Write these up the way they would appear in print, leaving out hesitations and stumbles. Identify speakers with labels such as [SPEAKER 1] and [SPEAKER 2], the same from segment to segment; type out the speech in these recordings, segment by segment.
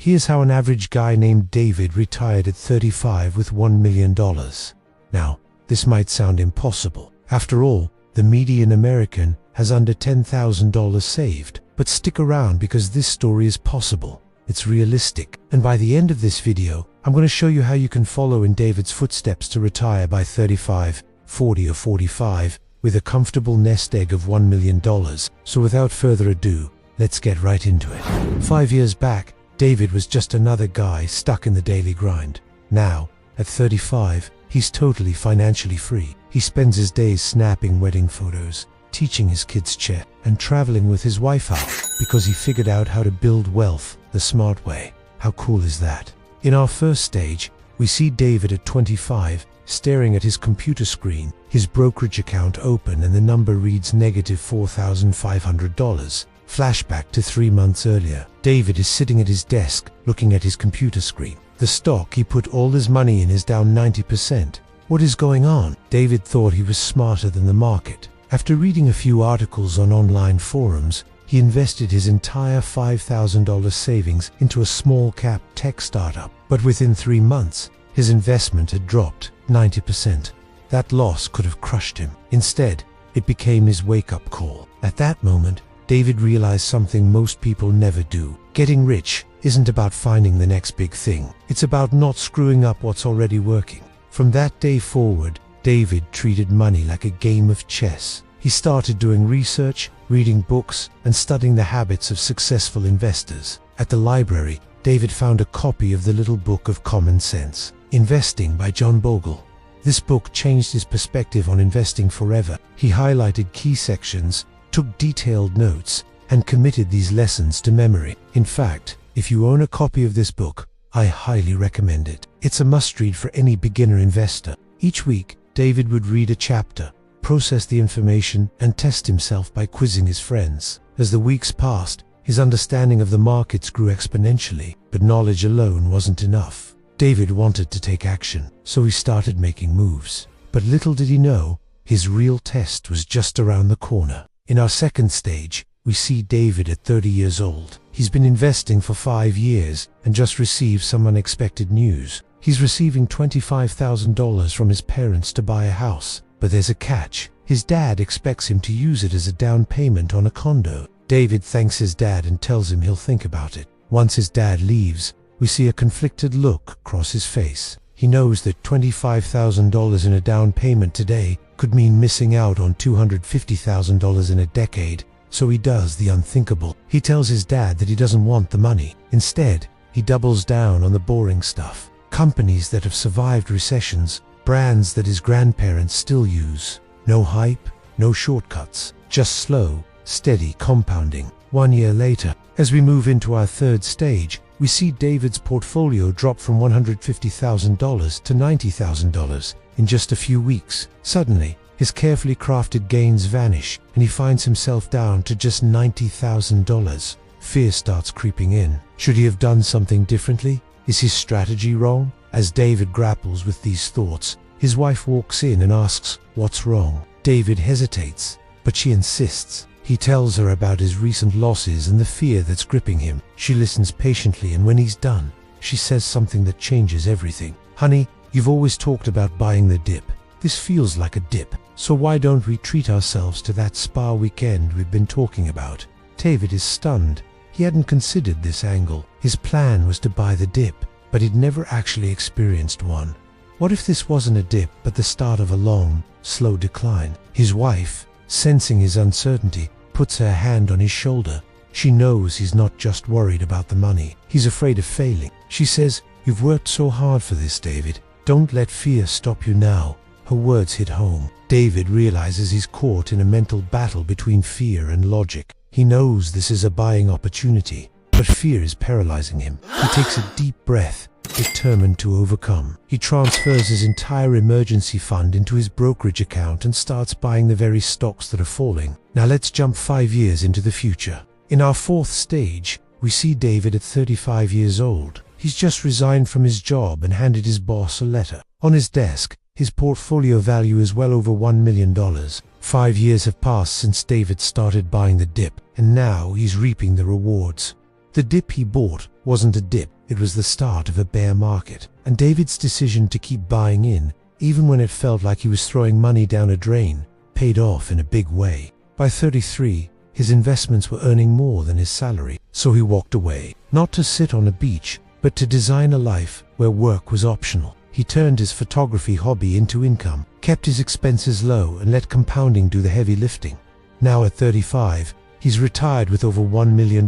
[SPEAKER 1] Here's how an average guy named David retired at 35 with $1 million. Now, this might sound impossible. After all, the median American has under $10,000 saved. But stick around because this story is possible. It's realistic. And by the end of this video, I'm going to show you how you can follow in David's footsteps to retire by 35, 40 or 45 with a comfortable nest egg of $1 million. So without further ado, let's get right into it. 5 years back, David was just another guy stuck in the daily grind. Now, at 35, he's totally financially free. He spends his days snapping wedding photos, teaching his kids chess, and traveling with his wife out because he figured out how to build wealth the smart way. How cool is that? In our first stage, we see David at 25 staring at his computer screen, his brokerage account open and the number reads negative $4,500. Flashback to 3 months earlier. David is sitting at his desk looking at his computer screen. The stock he put all his money in is down 90%. What is going on? David thought he was smarter than the market. After reading a few articles on online forums, he invested his entire $5,000 savings into a small-cap tech startup. But within 3 months, his investment had dropped 90%. That loss could have crushed him. Instead, it became his wake-up call. At that moment, David realized something most people never do. Getting rich isn't about finding the next big thing. It's about not screwing up what's already working. From that day forward, David treated money like a game of chess. He started doing research, reading books, and studying the habits of successful investors. At the library, David found a copy of the Little Book of Common Sense, Investing by John Bogle. This book changed his perspective on investing forever. He highlighted key sections, took detailed notes, and committed these lessons to memory. In fact, if you own a copy of this book, I highly recommend it. It's a must-read for any beginner investor. Each week, David would read a chapter, process the information, and test himself by quizzing his friends. As the weeks passed, his understanding of the markets grew exponentially, but knowledge alone wasn't enough. David wanted to take action, so he started making moves. But little did he know, his real test was just around the corner. In our second stage, we see David at 30 years old. He's been investing for 5 years and just received some unexpected news. He's receiving $25,000 from his parents to buy a house. But there's a catch. His dad expects him to use it as a down payment on a condo. David thanks his dad and tells him he'll think about it. Once his dad leaves, we see a conflicted look cross his face. He knows that $25,000 in a down payment today could mean missing out on $250,000 in a decade, so he does the unthinkable. He tells his dad that he doesn't want the money. Instead, he doubles down on the boring stuff. Companies that have survived recessions, brands that his grandparents still use. No hype, no shortcuts, just slow, steady compounding. 1 year later, as we move into our third stage, we see David's portfolio drop from $150,000 to $90,000 in just a few weeks. Suddenly, his carefully crafted gains vanish, and he finds himself down to just $90,000. Fear starts creeping in. Should he have done something differently? Is his strategy wrong? As David grapples with these thoughts, his wife walks in and asks, "What's wrong?" David hesitates, but she insists. He tells her about his recent losses and the fear that's gripping him. She listens patiently, and when he's done, she says something that changes everything. "Honey, you've always talked about buying the dip. This feels like a dip. So why don't we treat ourselves to that spa weekend we've been talking about?" David is stunned. He hadn't considered this angle. His plan was to buy the dip, but he'd never actually experienced one. What if this wasn't a dip, but the start of a long, slow decline? His wife, sensing his uncertainty, puts her hand on his shoulder. She knows he's not just worried about the money. He's afraid of failing. She says, "You've worked so hard for this, David. Don't let fear stop you now." Her words hit home. David realizes he's caught in a mental battle between fear and logic. He knows this is a buying opportunity, but fear is paralyzing him. He takes a deep breath, determined to overcome. He transfers his entire emergency fund into his brokerage account and starts buying the very stocks that are falling. Now let's jump 5 years into the future. In our fourth stage, we see David at 35 years old. He's just resigned from his job and handed his boss a letter. On his desk, his portfolio value is well over $1 million. 5 years have passed since David started buying the dip, and now he's reaping the rewards. The dip he bought wasn't a dip, it was the start of a bear market. And David's decision to keep buying in, even when it felt like he was throwing money down a drain, paid off in a big way. By 33, his investments were earning more than his salary, so he walked away, not to sit on a beach, but to design a life where work was optional. He turned his photography hobby into income, kept his expenses low, and let compounding do the heavy lifting. Now at 35, he's retired with over $1 million.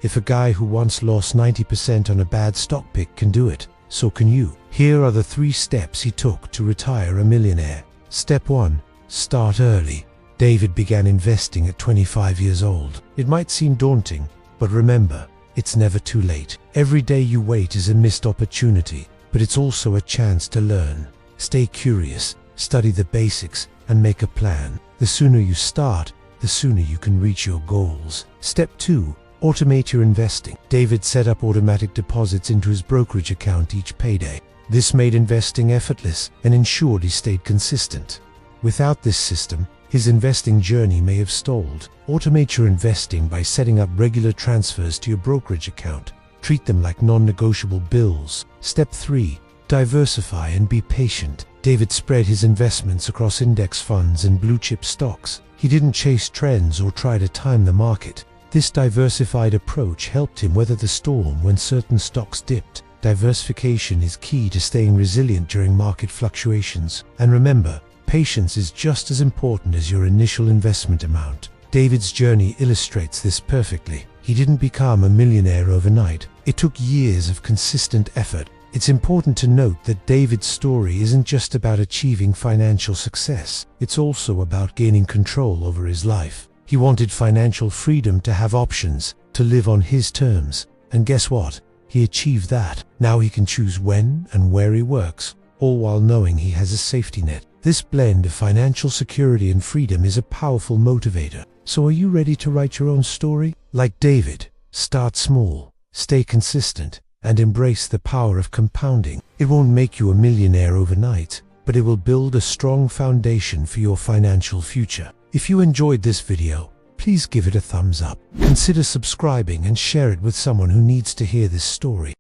[SPEAKER 1] If a guy who once lost 90% on a bad stock pick can do it, so can you. Here are the 3 steps he took to retire a millionaire. Step 1. Start early. David began investing at 25 years old. It might seem daunting, but remember, it's never too late. Every day you wait is a missed opportunity, but it's also a chance to learn. Stay curious, study the basics, and make a plan. The sooner you start, the sooner you can reach your goals. Step 2. Automate your investing. David set up automatic deposits into his brokerage account each payday. This made investing effortless and ensured he stayed consistent. Without this system, his investing journey may have stalled. Automate your investing by setting up regular transfers to your brokerage account. Treat them like non-negotiable bills. Step 3. Diversify and be patient. David spread his investments across index funds and blue-chip stocks. He didn't chase trends or try to time the market. This diversified approach helped him weather the storm when certain stocks dipped. Diversification is key to staying resilient during market fluctuations. And remember, patience is just as important as your initial investment amount. David's journey illustrates this perfectly. He didn't become a millionaire overnight. It took years of consistent effort. It's important to note that David's story isn't just about achieving financial success. It's also about gaining control over his life. He wanted financial freedom, to have options, to live on his terms. And guess what? He achieved that. Now he can choose when and where he works, all while knowing he has a safety net. This blend of financial security and freedom is a powerful motivator. So are you ready to write your own story? Like David, start small, stay consistent, and embrace the power of compounding. It won't make you a millionaire overnight, but it will build a strong foundation for your financial future. If you enjoyed this video, please give it a thumbs up. Consider subscribing and share it with someone who needs to hear this story.